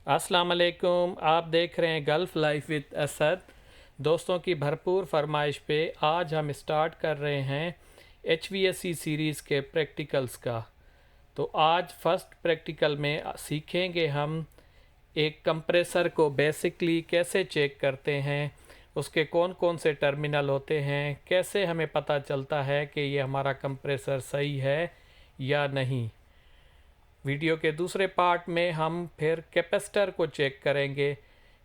अस्सलाम वालेकुम। आप देख रहे हैं गल्फ़ लाइफ विद असद। दोस्तों की भरपूर फरमाइश पे आज हम स्टार्ट कर रहे हैं HVAC सीरीज़ के प्रैक्टिकल्स का। तो आज फर्स्ट प्रैक्टिकल में सीखेंगे हम एक कंप्रेसर को बेसिकली कैसे चेक करते हैं, उसके कौन कौन से टर्मिनल होते हैं, कैसे हमें पता चलता है कि ये हमारा कंप्रेसर सही है या नहीं। वीडियो के दूसरे पार्ट में हम फिर कैपेसिटर को चेक करेंगे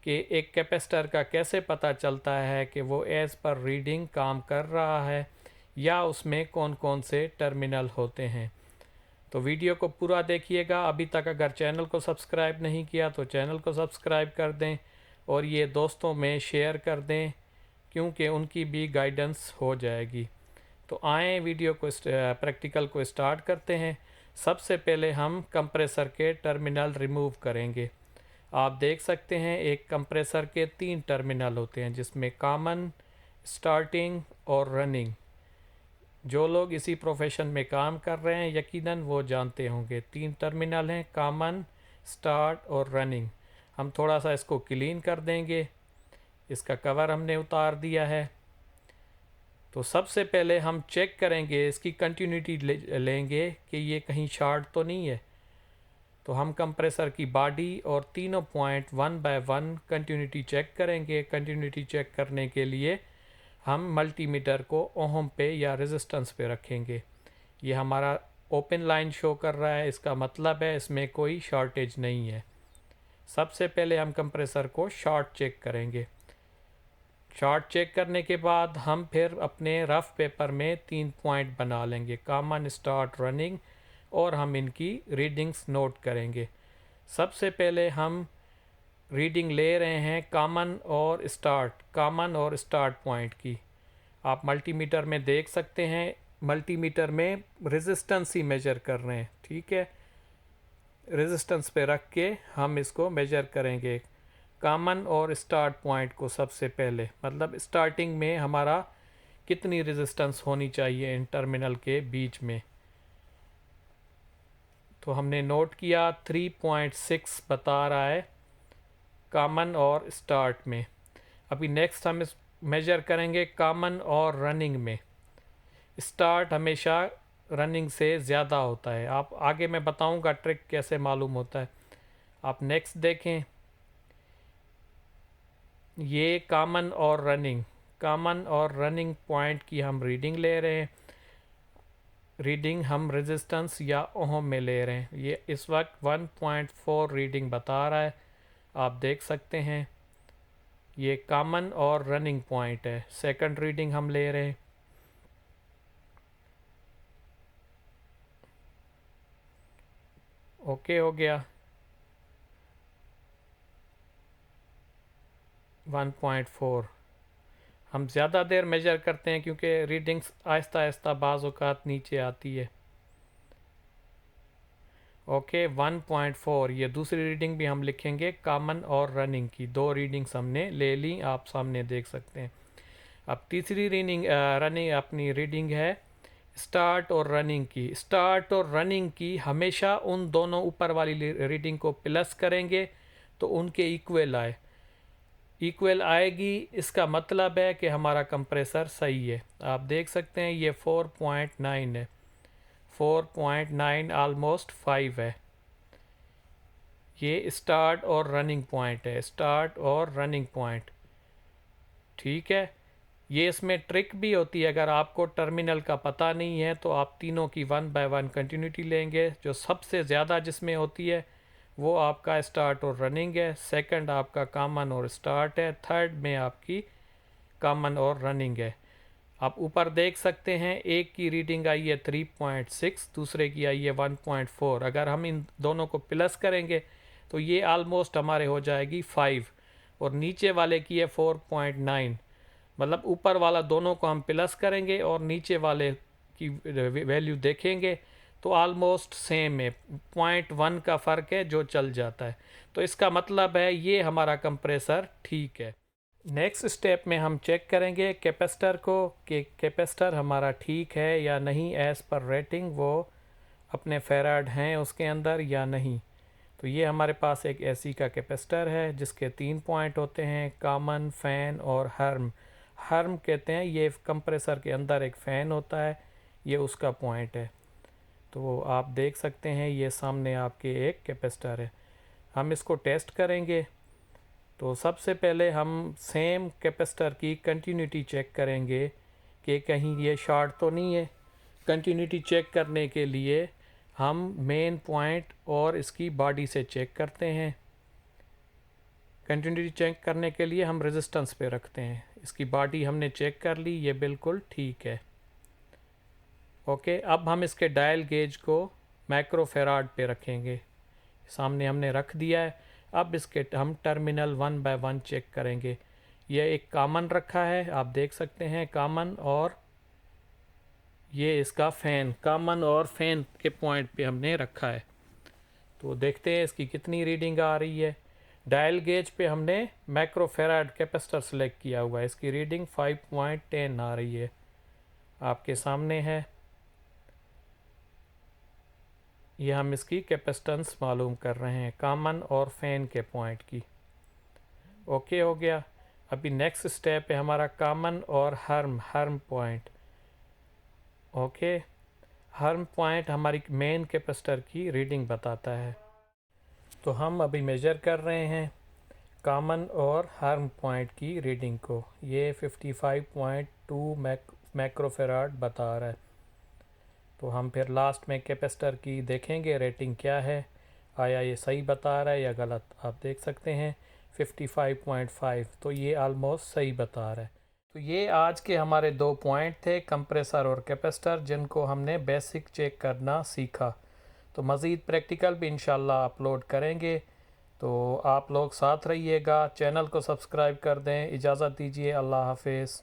कि एक कैपेसिटर का कैसे पता चलता है कि वो एज़ पर रीडिंग काम कर रहा है या उसमें कौन कौन से टर्मिनल होते हैं। तो वीडियो को पूरा देखिएगा। अभी तक अगर चैनल को सब्सक्राइब नहीं किया तो चैनल को सब्सक्राइब कर दें और ये दोस्तों में शेयर कर दें, क्योंकि उनकी भी गाइडेंस हो जाएगी। तो आए वीडियो को प्रैक्टिकल को स्टार्ट करते हैं। सबसे पहले हम कंप्रेसर के टर्मिनल रिमूव करेंगे। आप देख सकते हैं एक कंप्रेसर के 3 टर्मिनल होते हैं, जिसमें कॉमन, स्टार्टिंग और रनिंग। जो लोग इसी प्रोफेशन में काम कर रहे हैं यकीनन वो जानते होंगे। 3 टर्मिनल हैं, कॉमन, स्टार्ट और रनिंग। हम थोड़ा सा इसको क्लीन कर देंगे। इसका कवर हमने उतार दिया है। तो सबसे पहले हम चेक करेंगे, इसकी कंटिन्यूटी लेंगे कि ये कहीं शॉर्ट तो नहीं है। तो हम कंप्रेसर की बॉडी और तीनों पॉइंट 1 बाय 1 कंटिन्यूटी चेक करेंगे। कंटिन्यूटी चेक करने के लिए हम मल्टीमीटर को ओहम पे या रेजिस्टेंस पे रखेंगे। ये हमारा ओपन लाइन शो कर रहा है, इसका मतलब है इसमें कोई शॉर्टेज नहीं है। सबसे पहले हम कंप्रेसर को शॉर्ट चेक करेंगे। शॉर्ट चेक करने के बाद हम फिर अपने रफ़ पेपर में 3 पॉइंट बना लेंगे, कॉमन, स्टार्ट, रनिंग, और हम इनकी रीडिंग्स नोट करेंगे। सबसे पहले हम रीडिंग ले रहे हैं कॉमन और स्टार्ट पॉइंट की। आप मल्टीमीटर में देख सकते हैं, मल्टीमीटर में रेजिस्टेंस ही मेजर कर रहे हैं, ठीक है। रेजिस्टेंस पे रख के हम इसको मेजर करेंगे, कॉमन और स्टार्ट पॉइंट को। सबसे पहले मतलब स्टार्टिंग में हमारा कितनी रेजिस्टेंस होनी चाहिए इन टर्मिनल के बीच में। तो हमने नोट किया 3.6 बता रहा है कॉमन और स्टार्ट में। अभी नेक्स्ट हम इस मेजर करेंगे कॉमन और रनिंग में। स्टार्ट हमेशा रनिंग से ज़्यादा होता है। आप आगे मैं बताऊंगा ट्रिक कैसे मालूम होता है। आप नेक्स्ट देखें, ये कॉमन और रनिंग पॉइंट की हम रीडिंग ले रहे हैं। रीडिंग हम रेजिस्टेंस या ओहम में ले रहे हैं। ये इस वक्त 1.4 रीडिंग बता रहा है, आप देख सकते हैं। ये कॉमन और रनिंग पॉइंट है। सेकंड रीडिंग हम ले रहे हैं। ओके हो गया। 1.4 हम ज़्यादा देर मेजर करते हैं क्योंकि रीडिंग्स आहिस्ता आहिस्ता बाज़ औक़ात नीचे आती है। ओके 1.4 ये दूसरी रीडिंग भी हम लिखेंगे, कॉमन और रनिंग की 2 रीडिंग्स हमने ले ली, आप सामने देख सकते हैं। अब तीसरी रनिंग अपनी रीडिंग है स्टार्ट और रनिंग की। स्टार्ट और रनिंग की हमेशा उन दोनों ऊपर वाली रीडिंग को प्लस करेंगे तो उनके इक्वल आएगी। इसका मतलब है कि हमारा कंप्रेसर सही है। आप देख सकते हैं ये 4.9 है, 4.9 ऑलमोस्ट 5 है। ये स्टार्ट और रनिंग पॉइंट है, स्टार्ट और रनिंग पॉइंट, ठीक है। ये इसमें ट्रिक भी होती है, अगर आपको टर्मिनल का पता नहीं है तो आप तीनों की 1 बाय 1 कंटिन्यूटी लेंगे। जो सबसे ज़्यादा जिसमें होती है वो आपका स्टार्ट और रनिंग है, सेकंड आपका कॉमन और स्टार्ट है, थर्ड में आपकी कॉमन और रनिंग है। आप ऊपर देख सकते हैं एक की रीडिंग आई है 3.6, दूसरे की आई है 1.4। अगर हम इन दोनों को प्लस करेंगे तो ये आलमोस्ट हमारे हो जाएगी 5 और नीचे वाले की है 4.9। मतलब ऊपर वाला दोनों को हम प्लस करेंगे और नीचे वाले की वैल्यू देखेंगे तो आलमोस्ट सेम है, 0.1 का फ़र्क है जो चल जाता है। तो इसका मतलब है ये हमारा कंप्रेसर ठीक है। नेक्स्ट स्टेप में हम चेक करेंगे कैपेसिटर को कि कैपेसिटर हमारा ठीक है या नहीं, एज़ पर रेटिंग वो अपने फेराड हैं उसके अंदर या नहीं। तो ये हमारे पास एक एसी का कैपेसिटर है जिसके 3 पॉइंट होते हैं, कॉमन, फ़ैन और हर्म। हर्म कहते हैं, ये कंप्रेसर के अंदर एक फ़ैन होता है, ये उसका पॉइंट है। तो आप देख सकते हैं ये सामने आपके एक कैपेसिटर है। हम इसको टेस्ट करेंगे। तो सबसे पहले हम सेम कैपेसिटर की कंटिन्यूटी चेक करेंगे कि कहीं ये शॉर्ट तो नहीं है। कंटिन्यूटी चेक करने के लिए हम मेन पॉइंट और इसकी बॉडी से चेक करते हैं। कंटिन्यूटी चेक करने के लिए हम रेजिस्टेंस पे रखते हैं। इसकी बॉडी हमने चेक कर ली, ये बिल्कुल ठीक है। ओके, अब हम इसके डायल गेज को माइक्रोफेराड पे रखेंगे। सामने हमने रख दिया है। अब इसके हम टर्मिनल 1 बाय 1 चेक करेंगे। यह एक कॉमन रखा है, आप देख सकते हैं कॉमन, और ये इसका फ़ैन, कॉमन और फ़ैन के पॉइंट पे हमने रखा है। तो देखते हैं इसकी कितनी रीडिंग आ रही है। डायल गेज पे हमने माइक्रोफेराड कैपेसिटर सेलेक्ट किया हुआ है, इसकी रीडिंग 5.10 आ रही है, आपके सामने है। ये हम इसकी कैपेसिटेंस मालूम कर रहे हैं कॉमन और फ़ैन के पॉइंट की। ओके हो गया। अभी नेक्स्ट स्टेप है हमारा कॉमन और हर्म पॉइंट। ओके, हर्म पॉइंट हमारी मेन कैपेसिटर की रीडिंग बताता है। तो हम अभी मेजर कर रहे हैं कॉमन और हर्म पॉइंट की रीडिंग को। ये 55.2 माइक्रोफेराड बता रहा है। तो हम फिर लास्ट में कैपेसिटर की देखेंगे रेटिंग क्या है, आया ये सही बता रहा है या गलत। आप देख सकते हैं 55.5, तो ये आलमोस्ट सही बता रहा है। तो ये आज के हमारे 2 पॉइंट थे, कंप्रेसर और कैपेसिटर, जिनको हमने बेसिक चेक करना सीखा। तो मज़ीद प्रैक्टिकल भी इंशाल्लाह अपलोड करेंगे। तो आप लोग साथ रहिएगा, चैनल को सब्सक्राइब कर दें। इजाज़त दीजिए, अल्लाह हाफिज़।